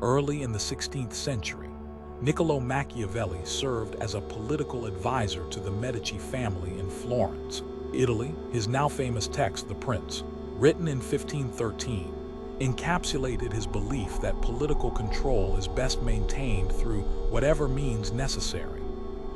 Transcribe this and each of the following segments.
Early in the 16th century, Niccolo Machiavelli served as a political advisor to the Medici family in Florence, Italy. His now famous text, The Prince, written in 1513, encapsulated his belief that political control is best maintained through whatever means necessary,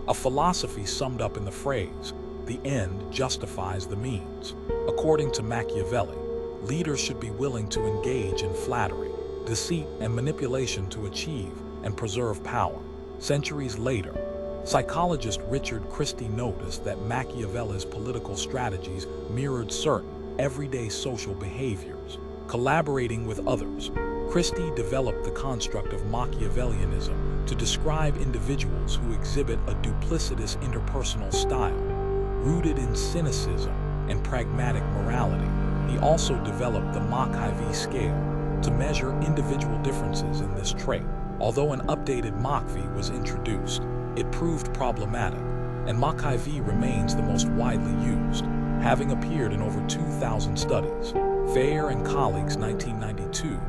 a philosophy summed up in the phrase, "The end justifies the means." According to Machiavelli, leaders should be willing to engage in flattery, deceit, and manipulation to achieve and preserve power. Centuries later, psychologist Richard Christie noticed that Machiavelli's political strategies mirrored certain everyday social behaviors. Collaborating with others, Christie developed the construct of Machiavellianism to describe individuals who exhibit a duplicitous interpersonal style, rooted in cynicism and pragmatic morality. He also developed the Machiavellian scale to measure individual differences in this trait. Although an updated Machiavelli was introduced, it proved problematic, and Machiavelli remains the most widely used, having appeared in over 2,000 studies. Fair and colleagues' 1992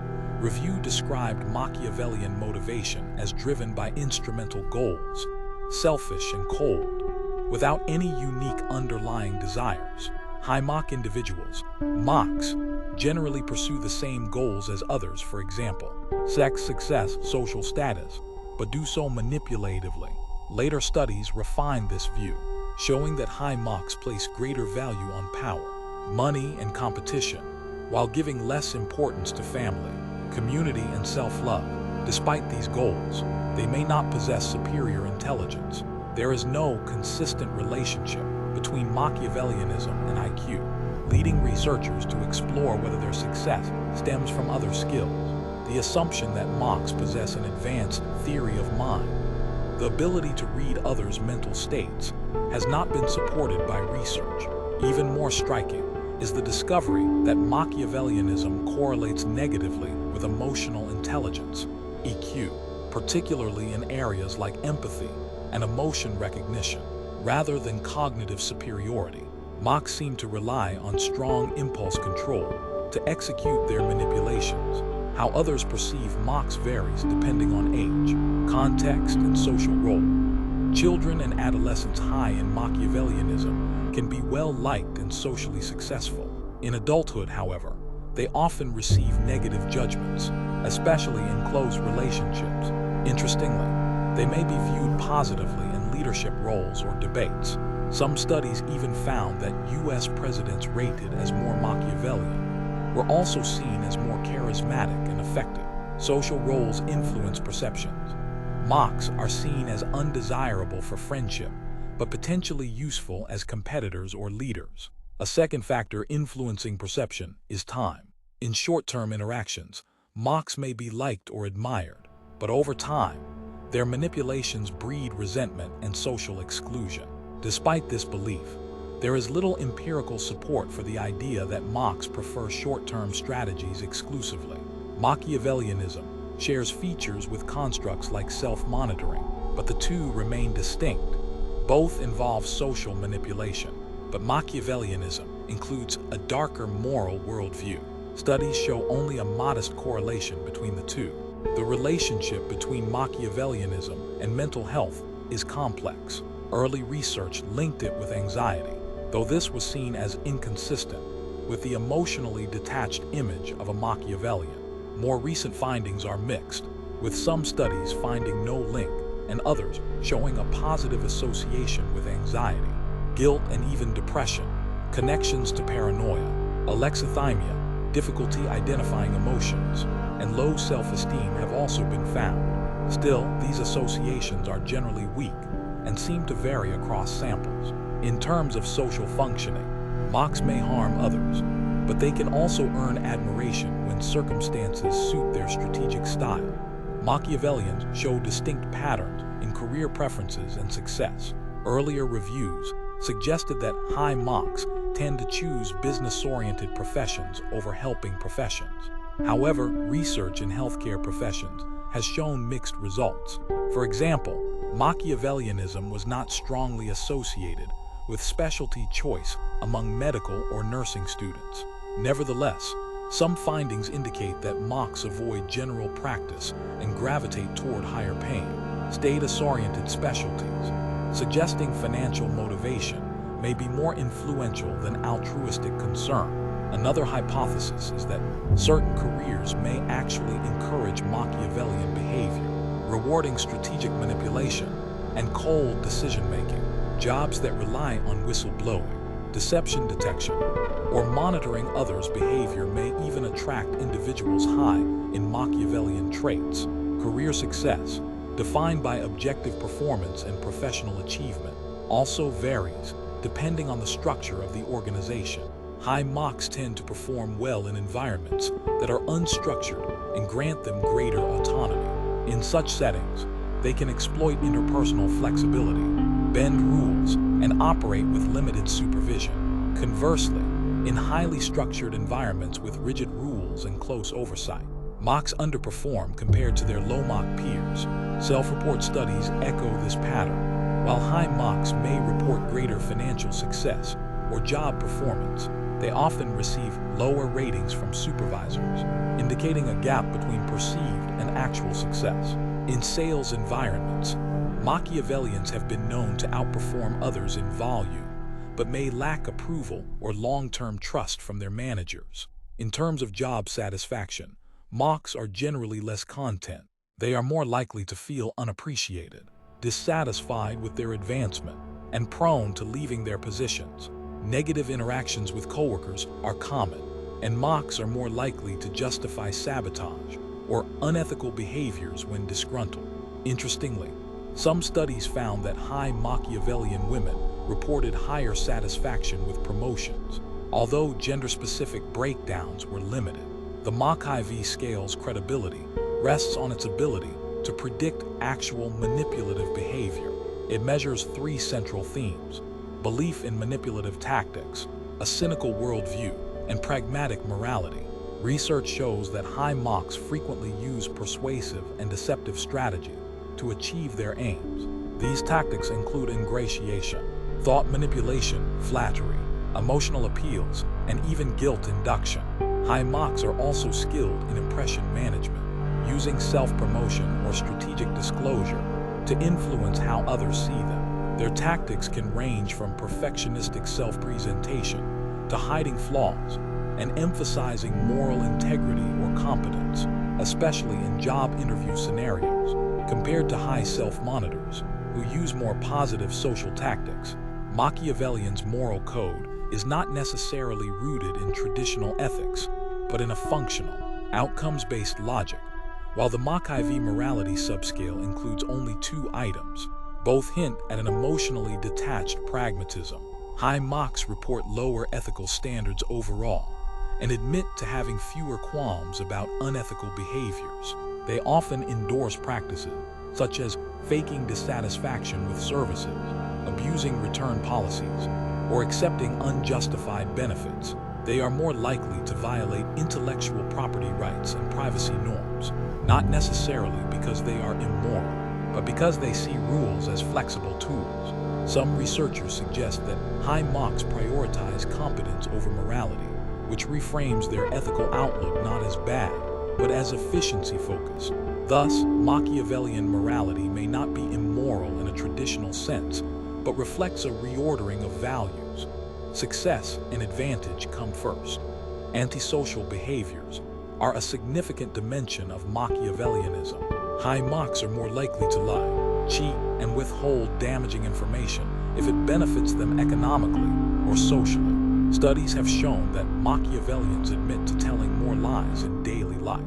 review described Machiavellian motivation as driven by instrumental goals, selfish and cold, without any unique underlying desires. High Mach individuals, Machs, generally pursue the same goals as others, for example, sex, success, social status, but do so manipulatively. Later studies refined this view, showing that high Machs place greater value on power, money, and competition, while giving less importance to family, community, and self-love. Despite these goals, they may not possess superior intelligence. There is no consistent relationship between Machiavellianism and IQ, leading researchers to explore whether their success stems from other skills. The assumption that Machs possess an advanced theory of mind, the ability to read others' mental states, has not been supported by research. Even more striking is the discovery that Machiavellianism correlates negatively with emotional intelligence, EQ, particularly in areas like empathy and emotion recognition. Rather than cognitive superiority, Machs seem to rely on strong impulse control to execute their manipulations. How others perceive Machs varies depending on age, context, and social role. Children and adolescents high in Machiavellianism can be well-liked and socially successful. In adulthood, however, they often receive negative judgments, especially in close relationships. Interestingly, they may be viewed positively in leadership roles or debates. Some studies even found that U.S. presidents rated as more Machiavellian were also seen as more charismatic and effective. Social roles influence perceptions. Machs are seen as undesirable for friendship, but potentially useful as competitors or leaders. A second factor influencing perception is time. In short-term interactions, Machs may be liked or admired, but over time, their manipulations breed resentment and social exclusion. Despite this belief, there is little empirical support for the idea that Machs prefer short-term strategies exclusively. Machiavellianism shares features with constructs like self-monitoring, but the two remain distinct. Both involve social manipulation, but Machiavellianism includes a darker moral worldview. Studies show only a modest correlation between the two. The relationship between Machiavellianism and mental health is complex. Early research linked it with anxiety, though this was seen as inconsistent with the emotionally detached image of a Machiavellian. More recent findings are mixed, with some studies finding no link and others showing a positive association with anxiety, guilt, and even depression. Connections to paranoia, alexithymia, difficulty identifying emotions, and low self-esteem have also been found. Still, these associations are generally weak and seem to vary across samples. In terms of social functioning, Machs may harm others, but they can also earn admiration when circumstances suit their strategic style. Machiavellians show distinct patterns in career preferences and success. Earlier reviews suggested that high Machs tend to choose business-oriented professions over helping professions. However, research in healthcare professions has shown mixed results. For example, Machiavellianism was not strongly associated with specialty choice among medical or nursing students. Nevertheless, Some findings indicate that mocks avoid general practice and gravitate toward higher-paying, status-oriented specialties, suggesting financial motivation may be more influential than altruistic concern. Another hypothesis is that certain careers may actually encourage Machiavellian behavior, rewarding strategic manipulation and cold decision-making. Jobs that rely on whistleblowing, deception detection, or monitoring others' behavior may even attract individuals high in Machiavellian traits. Career success, defined by objective performance and professional achievement, also varies depending on the structure of the organization. High mocks tend to perform well in environments that are unstructured and grant them greater autonomy. In such settings, they can exploit interpersonal flexibility, bend rules, and operate with limited supervision. Conversely, in highly structured environments with rigid rules and close oversight, mocks underperform compared to their low-mock peers. Self-report studies echo this pattern. While high mocks may report greater financial success or job performance, they often receive lower ratings from supervisors, indicating a gap between perceived and actual success. In sales environments, Machiavellians have been known to outperform others in volume, but may lack approval or long-term trust from their managers. In terms of job satisfaction, mocks are generally less content. They are more likely to feel unappreciated, dissatisfied with their advancement, and prone to leaving their positions. Negative interactions with coworkers are common, and mocks are more likely to justify sabotage or unethical behaviors when disgruntled. Interestingly, some studies found that high Machiavellian women reported higher satisfaction with promotions, although gender-specific breakdowns were limited. The Machiavelli scale's credibility rests on its ability to predict actual manipulative behavior. It measures three central themes: belief in manipulative tactics, a cynical worldview, and pragmatic morality. Research shows that high mocks frequently use persuasive and deceptive strategy to achieve their aims. These tactics include ingratiation, thought manipulation, flattery, emotional appeals, and even guilt induction. High mocks are also skilled in impression management, using self-promotion or strategic disclosure to influence how others see them. Their tactics can range from perfectionistic self-presentation to hiding flaws and emphasizing moral integrity or competence, especially in job interview scenarios. Compared to high self-monitors, who use more positive social tactics, Machiavellian's moral code is not necessarily rooted in traditional ethics, but in a functional, outcomes-based logic. While the Machiavelli morality subscale includes only 2 items, both hint at an emotionally detached pragmatism. High mocks report lower ethical standards overall and admit to having fewer qualms about unethical behaviors. They often endorse practices such as faking dissatisfaction with services, abusing return policies, or accepting unjustified benefits. They are more likely to violate intellectual property rights and privacy norms, not necessarily because they are immoral, but because they see rules as flexible tools. Some researchers suggest that high mocks prioritize competence over morality, which reframes their ethical outlook not as bad, but as efficiency-focused. Thus, Machiavellian morality may not be immoral in a traditional sense, but reflects a reordering of values. Success and advantage come first. Antisocial behaviors are a significant dimension of Machiavellianism. High mocks are more likely to lie, cheat, and withhold damaging information if it benefits them economically or socially. Studies have shown that Machiavellians admit to telling more lies in daily life,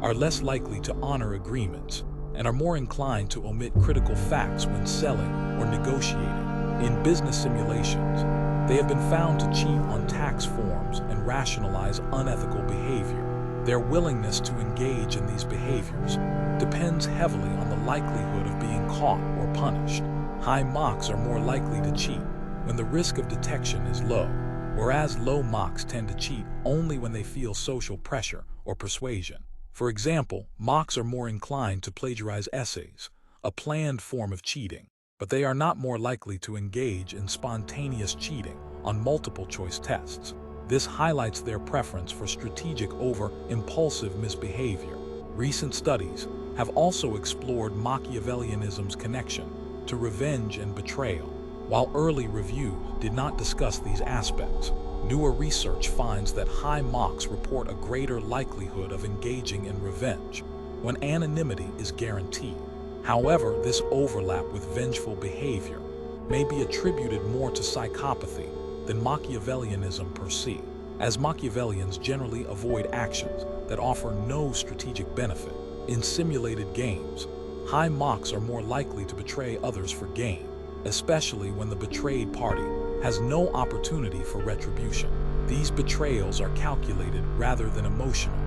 are less likely to honor agreements, and are more inclined to omit critical facts when selling or negotiating. In business simulations, they have been found to cheat on tax forms and rationalize unethical behavior. Their willingness to engage in these behaviors depends heavily on the likelihood of being caught or punished. High mocks are more likely to cheat when the risk of detection is low, whereas low mocks tend to cheat only when they feel social pressure or persuasion. For example, mocks are more inclined to plagiarize essays, a planned form of cheating, but they are not more likely to engage in spontaneous cheating on multiple-choice tests. This highlights their preference for strategic over impulsive misbehavior. Recent studies have also explored Machiavellianism's connection to revenge and betrayal. While early reviews did not discuss these aspects, newer research finds that high Machs report a greater likelihood of engaging in revenge when anonymity is guaranteed. However, this overlap with vengeful behavior may be attributed more to psychopathy than Machiavellianism per se, as Machiavellians generally avoid actions that offer no strategic benefit. In simulated games, high Machs are more likely to betray others for gain, especially when the betrayed party has no opportunity for retribution. These betrayals are calculated rather than emotional,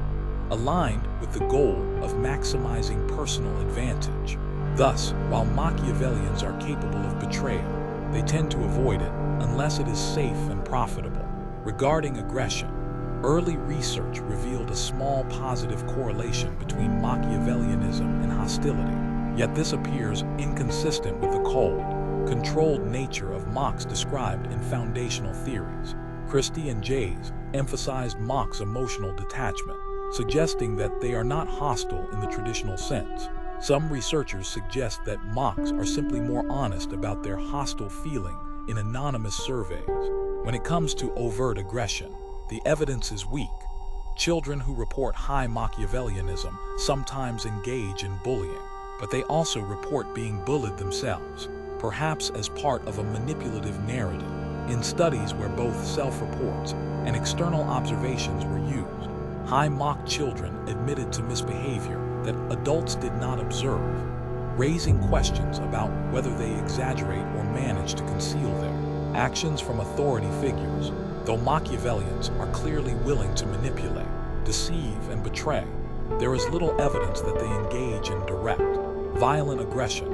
aligned with the goal of maximizing personal advantage. Thus, while Machiavellians are capable of betrayal, they tend to avoid it unless it is safe and profitable. Regarding aggression, early research revealed a small positive correlation between Machiavellianism and hostility, yet this appears inconsistent with the cold, controlled nature of Machs described in foundational theories. Christie and Jays emphasized Mach's emotional detachment, suggesting that they are not hostile in the traditional sense. Some researchers suggest that Machs are simply more honest about their hostile feeling in anonymous surveys. When it comes to overt aggression, the evidence is weak. Children who report high Machiavellianism sometimes engage in bullying, but they also report being bullied themselves, perhaps as part of a manipulative narrative. In studies where both self-reports and external observations were used, high Mach children admitted to misbehavior that adults did not observe, raising questions about whether they exaggerate or manage to conceal their actions from authority figures. Though Machiavellians are clearly willing to manipulate, deceive, and betray, there is little evidence that they engage in direct, violent aggression.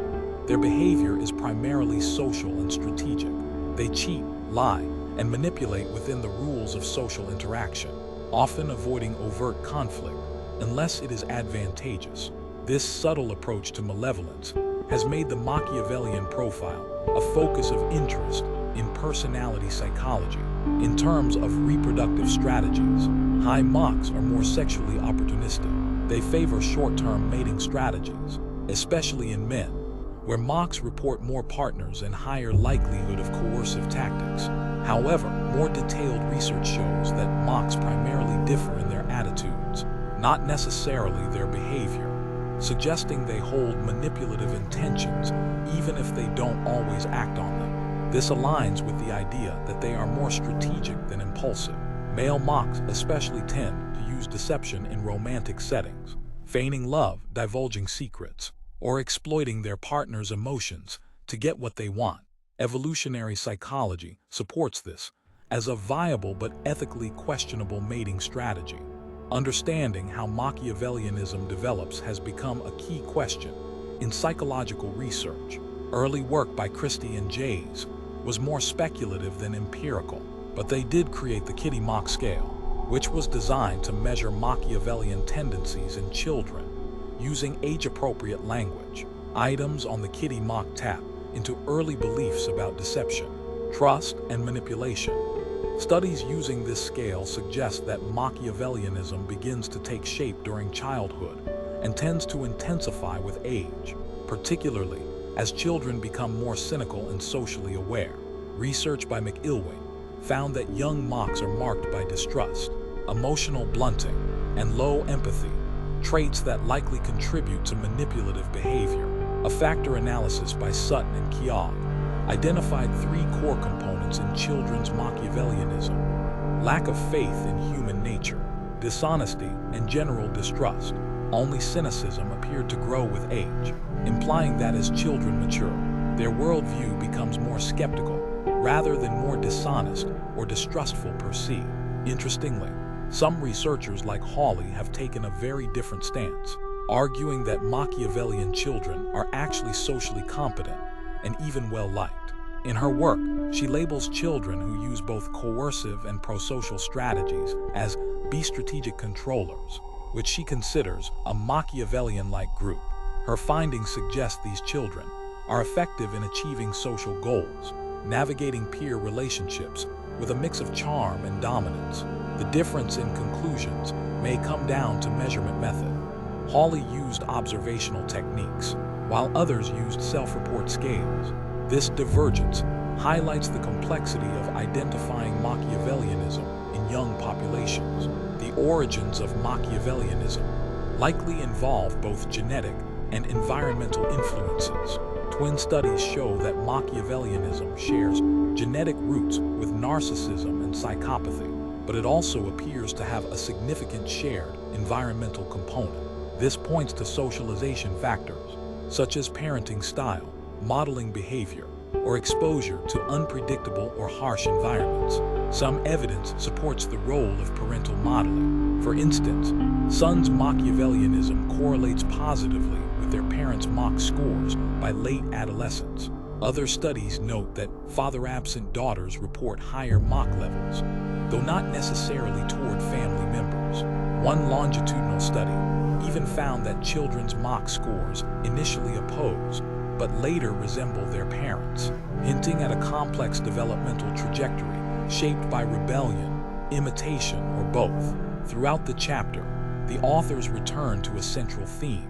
Their behavior is primarily social and strategic. They cheat, lie, and manipulate within the rules of social interaction, often avoiding overt conflict unless it is advantageous. This subtle approach to malevolence has made the Machiavellian profile a focus of interest in personality psychology. In terms of reproductive strategies, high Machs are more sexually opportunistic. They favor short-term mating strategies, especially in men, where Machs report more partners and higher likelihood of coercive tactics. However, more detailed research shows that Machs primarily differ in their attitudes, not necessarily their behavior, suggesting they hold manipulative intentions even if they don't always act on them. This aligns with the idea that they are more strategic than impulsive. Male Machs especially tend to use deception in romantic settings, feigning love, divulging secrets, or exploiting their partner's emotions to get what they want. Evolutionary psychology supports this as a viable but ethically questionable mating strategy. Understanding how Machiavellianism develops has become a key question in psychological research. Early work by Christie and Jays was more speculative than empirical, but they did create the Kitty Mach scale, which was designed to measure Machiavellian tendencies in children using age-appropriate language. Items on the Kitty Mach tap into early beliefs about deception, trust, and manipulation. Studies using this scale suggest that Machiavellianism begins to take shape during childhood and tends to intensify with age, particularly as children become more cynical and socially aware. Research by McIlwain found that young Machs are marked by distrust, emotional blunting, and low empathy, traits that likely contribute to manipulative behavior. A factor analysis by Sutton and Keogh identified 3 core components in children's Machiavellianism: lack of faith in human nature, dishonesty, and general distrust. Only cynicism appeared to grow with age, implying that as children mature, their worldview becomes more skeptical rather than more dishonest or distrustful per se. Interestingly, some researchers like Hawley have taken a very different stance, arguing that Machiavellian children are actually socially competent and even well-liked. In her work, she labels children who use both coercive and prosocial strategies as strategic controllers, which she considers a Machiavellian-like group. Her findings suggest these children are effective in achieving social goals, navigating peer relationships, with a mix of charm and dominance. The difference in conclusions may come down to measurement method. Hawley used observational techniques, while others used self-report scales. This divergence highlights the complexity of identifying Machiavellianism in young populations. The origins of Machiavellianism likely involve both genetic and environmental influences. Twin studies show that Machiavellianism shares genetic roots with narcissism and psychopathy, but it also appears to have a significant shared environmental component. This points to socialization factors, such as parenting style, modeling behavior, or exposure to unpredictable or harsh environments. Some evidence supports the role of parental modeling. For instance, sons' Machiavellianism correlates positively with their parents' Mach scores by late adolescence. Other studies note that father-absent daughters report higher Mach levels, though not necessarily toward family members. One longitudinal study even found that children's Mach scores initially oppose but later resemble their parents, hinting at a complex developmental trajectory shaped by rebellion, imitation, or both. Throughout the chapter, the authors return to a central theme.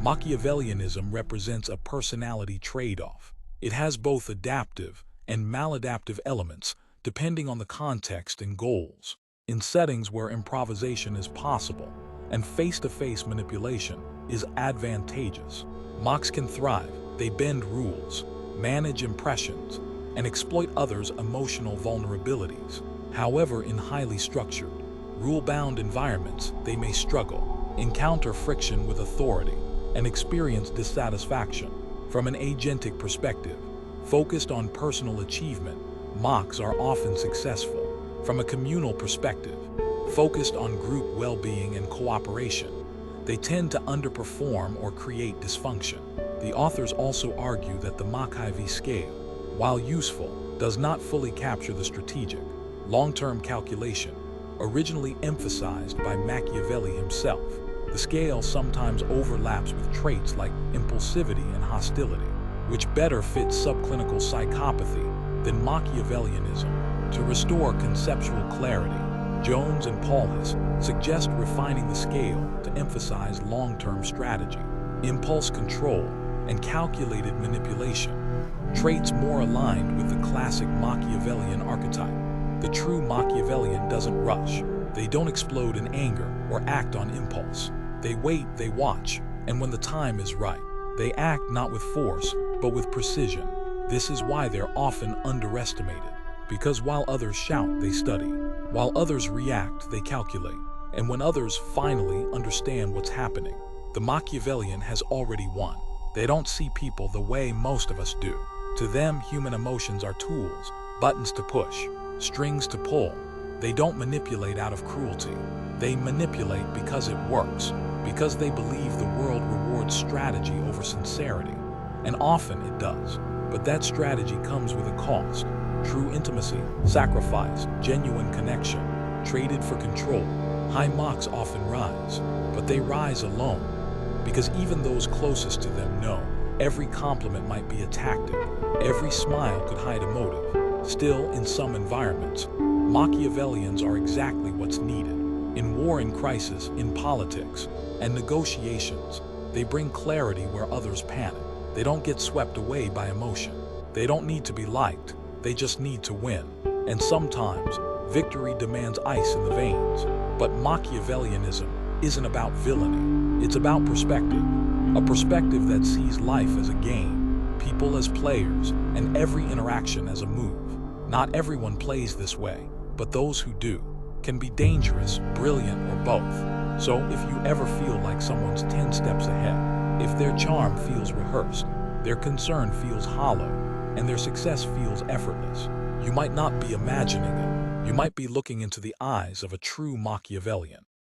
Machiavellianism represents a personality trade-off. It has both adaptive and maladaptive elements depending on the context and goals. In settings where improvisation is possible and face-to-face manipulation is advantageous, Machs can thrive. They bend rules, manage impressions, and exploit others' emotional vulnerabilities. However, in highly structured, rule-bound environments, they may struggle, encounter friction with authority, and experience dissatisfaction. From an agentic perspective, focused on personal achievement, Machs are often successful. From a communal perspective, focused on group well-being and cooperation, they tend to underperform or create dysfunction. The authors also argue that the Machiavelli scale, while useful, does not fully capture the strategic, long-term calculation originally emphasized by Machiavelli himself. The scale sometimes overlaps with traits like impulsivity and hostility, which better fit subclinical psychopathy than Machiavellianism. To restore conceptual clarity, Jones and Paulhus suggest refining the scale to emphasize long-term strategy, impulse control, and calculated manipulation, traits more aligned with the classic Machiavellian archetype. The true Machiavellian doesn't rush. They don't explode in anger or act on impulse. They wait, they watch, and when the time is right, they act not with force, but with precision. This is why they're often underestimated, because while others shout, they study. While others react, they calculate. And when others finally understand what's happening, the Machiavellian has already won. They don't see people the way most of us do. To them, human emotions are tools, buttons to push, strings to pull. They don't manipulate out of cruelty. They manipulate because it works, because they believe the world rewards strategy over sincerity. And often it does. But that strategy comes with a cost. True intimacy, sacrifice, genuine connection, traded for control. High Machs often rise, but they rise alone. Because even those closest to them know every compliment might be a tactic, every smile could hide a motive. Still, in some environments, Machiavellians are exactly what's needed. In war and crisis, in politics, and negotiations, they bring clarity where others panic. They don't get swept away by emotion. They don't need to be liked, they just need to win. And sometimes, victory demands ice in the veins. But Machiavellianism isn't about villainy. It's about perspective. A perspective that sees life as a game, people as players, and every interaction as a move. Not everyone plays this way, but those who do can be dangerous, brilliant, or both. So if you ever feel like someone's 10 steps ahead, if their charm feels rehearsed, their concern feels hollow, and their success feels effortless, you might not be imagining it. You might be looking into the eyes of a true Machiavellian.